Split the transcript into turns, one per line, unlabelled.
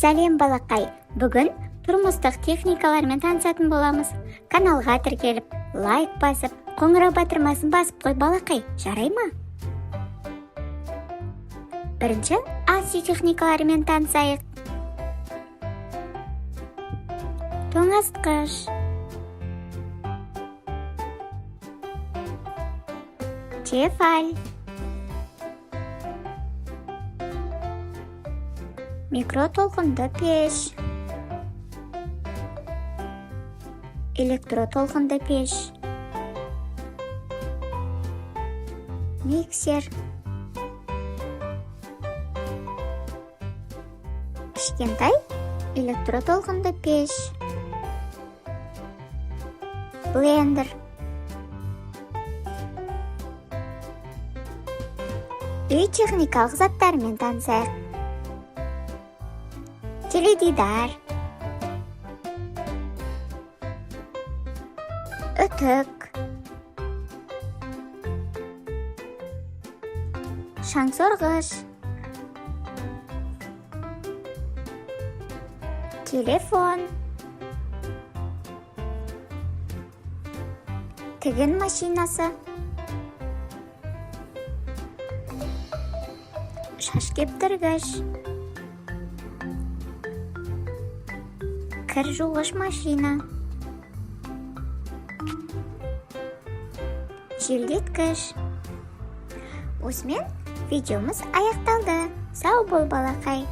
Сәлем балақай, бүгін тұрмыстық техникалармен танысатын боламыз. Каналға тіркеліп, лайк басып, қоңырау батырмасын басып қой балақай, жарай ма? Бірінші ас үй техникаларымен танысайық. Тоңазытқыш, тефаль, микротолқынды пеш, электротолқынды пеш, миксер, кішкентай электротолқынды пеш, блендер, үй техникалық заттармен танысайық. Теледидар, үтік, шаңсорғыш, телефон, тігін машинасы, шаш кептіргіш, кір жуғыш машина, желдеткіш. Осымен видеомыз аяқталды. Сау бол балақай.